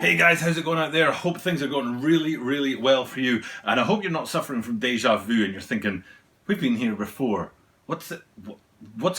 Hey guys, how's it going out there? I hope things are going really well for you, and I hope you're not suffering from deja vu and you're thinking, we've been here before. What's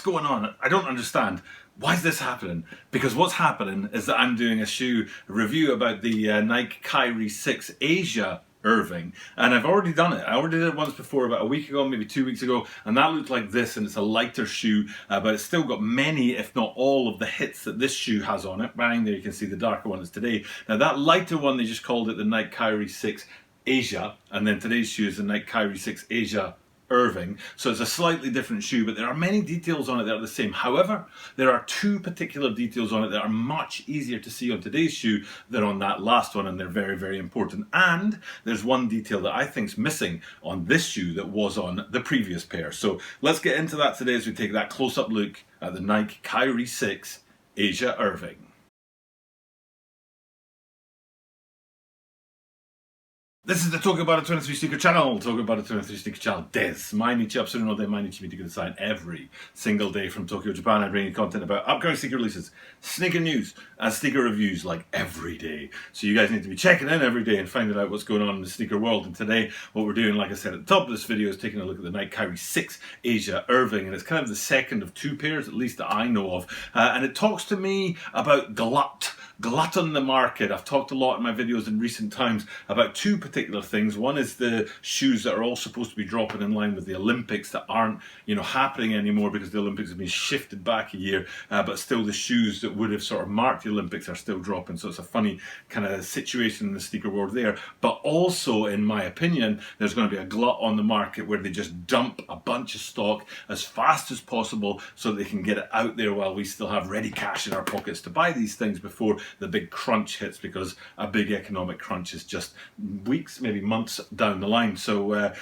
going on? I don't understand. Why is this happening? Because what's happening is that I'm doing a shoe review about the Nike Kyrie 6 Asia Irving, and I've already done it. I already did it once before, about a week ago, maybe 2 weeks ago, and that looked like this, and it's a lighter shoe, but it's still got many, if not all, of the hits that this shoe has on it. Bang, there you can see the darker one is today. Now that lighter one, they just called it the Nike Kyrie 6 Asia, and then today's shoe is the Nike Kyrie 6 Asia Irving, so it's a slightly different shoe, but there are many details on it that are the same. However, there are two particular details on it that are much easier to see on today's shoe than on that last one, and they're very important. And there's one detail that I think's missing on this shoe that was on the previous pair. So let's get into that today as we take that close-up look at the Nike Kyrie 6 Asia Irving. This is the Talk About It 23 Sneaker Channel. Talk About It 23 Sneaker Channel des. 毎日アップするので毎日見てください. Every single day from Tokyo, Japan, I bring you content about upcoming sneaker releases, sneaker news, and sneaker reviews like every day. So you guys need to be checking in every day and finding out what's going on in the sneaker world. And today, what we're doing, like I said at the top of this video, is taking a look at the Nike Kyrie 6 Asia Irving. And it's kind of the second of two pairs, at least that I know of. And it talks to me about glut on the market. I've talked a lot in my videos in recent times about two particular things. One is the shoes that are all supposed to be dropping in line with the Olympics that aren't, happening anymore because the Olympics have been shifted back a year, but still the shoes that would have sort of marked the Olympics are still dropping. So it's a funny kind of situation in the sneaker world there. But also, in my opinion, there's going to be a glut on the market where they just dump a bunch of stock as fast as possible so that they can get it out there while we still have ready cash in our pockets to buy these things before the big crunch hits, because a big economic crunch is just weeks, maybe months down the line. So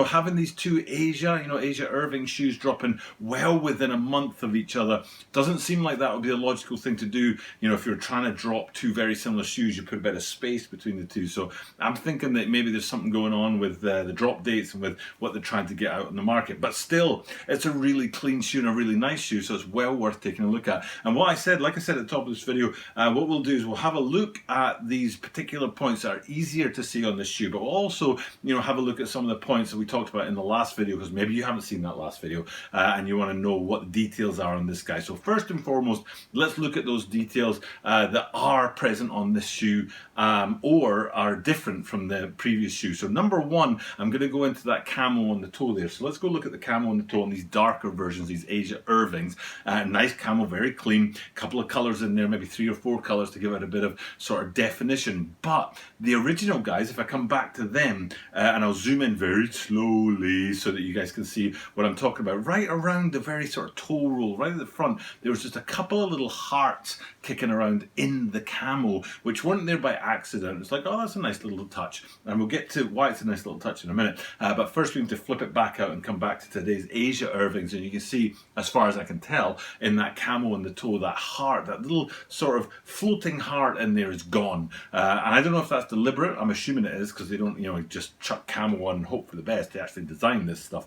having these two Asia Irving shoes dropping well within a month of each other doesn't seem like that would be a logical thing to do. If you're trying to drop two very similar shoes, you put a bit of space between the two. So I'm thinking that maybe there's something going on with the drop dates and with what they're trying to get out in the market. But still, it's a really clean shoe and a really nice shoe, so it's well worth taking a look at. And like I said at the top of this video, what we'll do is we'll have a look at these particular points that are easier to see on this shoe, but we'll also, have a look at some of the points that we talked about in the last video, because maybe you haven't seen that last video and you want to know what the details are on this guy. So first and foremost, let's look at those details that are present on this shoe or are different from the previous shoe. So number one, I'm going to go into that camo on the toe there. So let's go look at the camo on the toe on these darker versions, these Asia Irvings. Nice camo, very clean, couple of colors in there, maybe 3 or 4 colors to give it a bit of sort of definition. But the original guys, if I come back to them, and I'll zoom in very slowly so that you guys can see what I'm talking about, right around the very sort of toe roll, right at the front, there was just a couple of little hearts kicking around in the camo, which weren't there by accident. It's like, oh, that's a nice little touch. And we'll get to why it's a nice little touch in a minute. But first we need to flip it back out and come back to today's Asia Irvings. And you can see, as far as I can tell, in that camo on the toe, that heart, that little sort of floating heart in there is gone. And I don't know if that's deliberate. I'm assuming it is, because they don't, just chuck camo on and hope for the best. They actually design this stuff.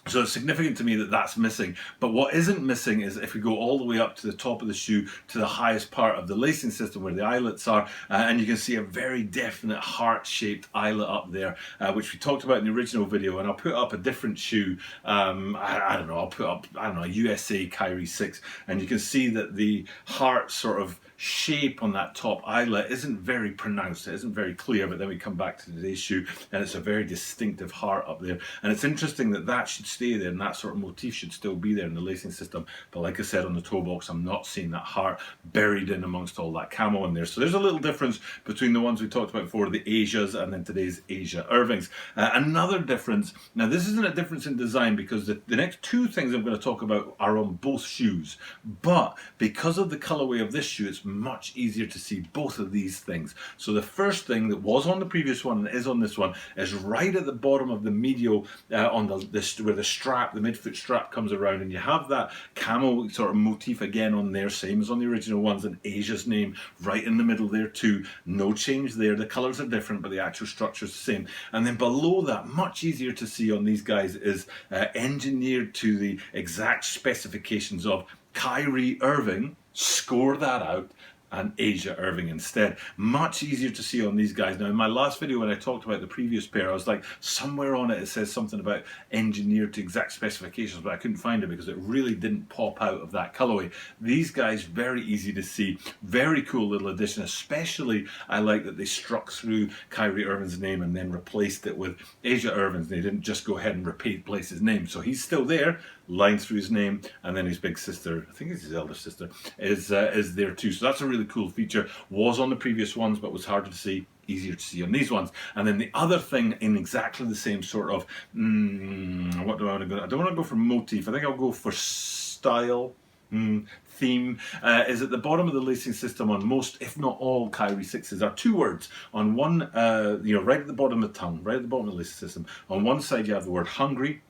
So it's significant to me that that's missing. But what isn't missing is if we go all the way up to the top of the shoe, to the highest part of the lacing system where the eyelets are, and you can see a very definite heart-shaped eyelet up there, which we talked about in the original video. And I'll put up a different shoe. I don't know, I'll put up, a USA Kyrie 6, and you can see that the heart sort of shape on that top eyelet isn't very pronounced, it isn't very clear, but then we come back to today's shoe and it's a very distinctive heart up there. And it's interesting that that should stay there and that sort of motif should still be there in the lacing system. But like I said on the toe box, I'm not seeing that heart buried in amongst all that camo in there. So there's a little difference between the ones we talked about before, the Asias, and then today's Asia Irvings. Another difference, now this isn't a difference in design, because the next two things I'm going to talk about are on both shoes, but because of the colorway of this shoe, it's much easier to see both of these things. So the first thing that was on the previous one and is on this one is right at the bottom of the medial, on where the strap, the midfoot strap comes around, and you have that camo sort of motif again on there, same as on the original ones, and Asia's name right in the middle there too. No change there. The colors are different, but the actual structure is the same. And then below that, much easier to see on these guys, is engineered to the exact specifications of Kyrie Irving, score that out, and Asia Irving instead. Much easier to see on these guys. Now in my last video when I talked about the previous pair, I was like, somewhere on it says something about engineered to exact specifications, but I couldn't find it because it really didn't pop out of that colorway. These guys, very easy to see, very cool little addition. Especially I like that they struck through Kyrie Irving's name and then replaced it with Asia Irving's. They didn't just go ahead and replace his name, so he's still there, line through his name, and then his big sister, I think it's his elder sister, is there too. So that's a really cool feature. Was on the previous ones, but was harder to see. Easier to see on these ones. And then the other thing in exactly the same sort of what do I want to go? I don't want to go for motif. I think I'll go for style. Theme is at the bottom of the lacing system on most, if not all, Kyrie 6s are two words. On one, right at the bottom of the tongue, right at the bottom of the lacing system. On one side you have the word hungry,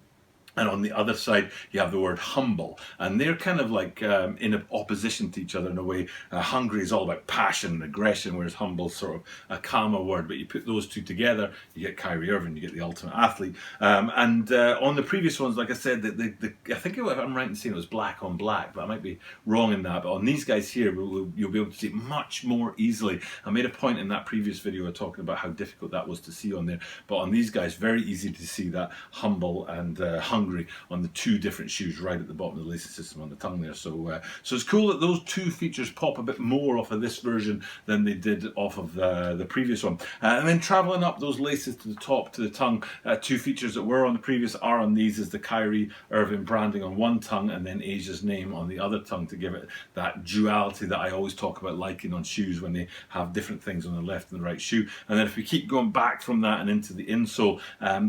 and on the other side you have the word humble, and they're kind of like in opposition to each other in a way. Hungry is all about passion and aggression, whereas humble is sort of a calmer word. But you put those two together, you get Kyrie Irving, you get the ultimate athlete. On the previous ones, like I said, I think I'm right in saying it was black on black, but I might be wrong in that. But on these guys here, you'll be able to see it much more easily. I made a point in that previous video talking about how difficult that was to see on there, but on these guys, very easy to see that humble and hungry on the two different shoes right at the bottom of the lacing system on the tongue there. So it's cool that those two features pop a bit more off of this version than they did off of the previous one. And then traveling up those laces to the top, to the tongue, two features that were on the previous are on these, is the Kyrie Irving branding on one tongue and then Asia's name on the other tongue, to give it that duality that I always talk about liking on shoes when they have different things on the left and the right shoe. And then if we keep going back from that and into the insole,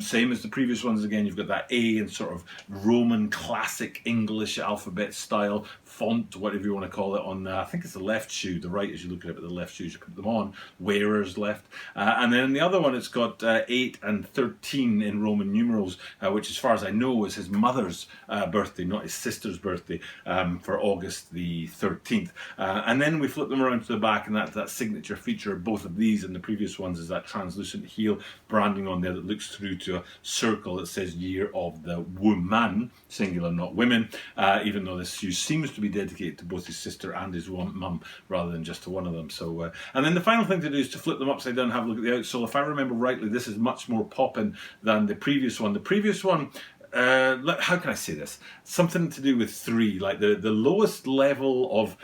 same as the previous ones again, you've got that A and sort of Roman classic English alphabet style font, whatever you want to call it, on I think it's the left shoe. The right, as you look at it, but the left shoes, you put them on, wearers left. And then in the other one, it's got 8 and 13 in Roman numerals, which as far as I know is his mother's birthday, not his sister's birthday, for August the 13th. And then we flip them around to the back, and that signature feature of both of these and the previous ones is that translucent heel branding on there that looks through to a circle that says Year of the Woman, singular, not women, even though this shoe seems to be dedicated to both his sister and his mum rather than just to one of them. So, and then the final thing to do is to flip them upside down and have a look at the outsole. If I remember rightly, this is much more popping than the previous one. The previous one, how can I say this? Something to do with 3, like the lowest level of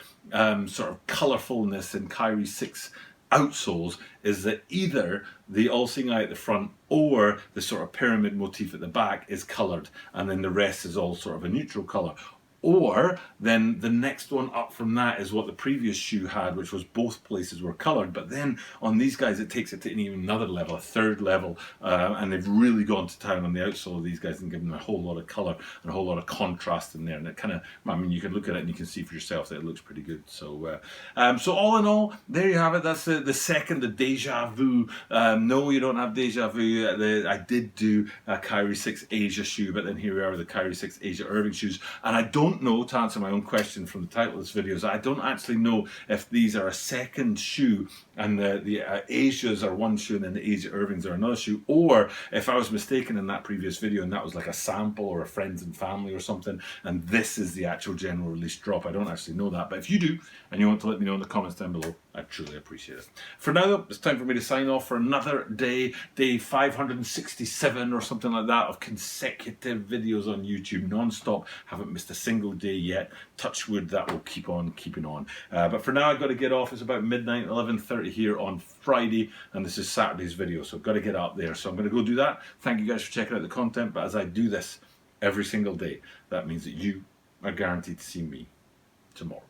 sort of colourfulness in Kyrie 6 outsoles is that either the all-seeing eye at the front or the sort of pyramid motif at the back is coloured, and then the rest is all sort of a neutral colour. Or then the next one up from that is what the previous shoe had, which was both places were coloured. But then on these guys, it takes it to even another level, a third level, and they've really gone to town on the outsole of these guys and given them a whole lot of colour and a whole lot of contrast in there. And it kind of, I mean, you can look at it and you can see for yourself that it looks pretty good. So, so all in all, there you have it. That's the second, the Deja Vu. No, you don't have Deja Vu. I did do a Kyrie 6 Asia shoe, but then here we are with the Kyrie 6 Asia Irving shoes, and I don't know, to answer my own question from the title of this video, is I don't actually know if these are a second shoe and the Asias are one shoe and then the Asia Irvings are another shoe, or if I was mistaken in that previous video and that was like a sample or a friends and family or something and this is the actual general release drop. I don't actually know that, but if you do and you want to let me know in the comments down below, I truly appreciate it. For now though, it's time for me to sign off for another day 567 or something like that of consecutive videos on YouTube non-stop. Haven't missed a single day yet. Touch wood, that will keep on keeping on. But for now I've got to get off. It's about midnight, 11:30 here on Friday, and this is Saturday's video, so I've got to get up there. So I'm going to go do that. Thank you guys for checking out the content, but as I do this every single day, that means that you are guaranteed to see me tomorrow.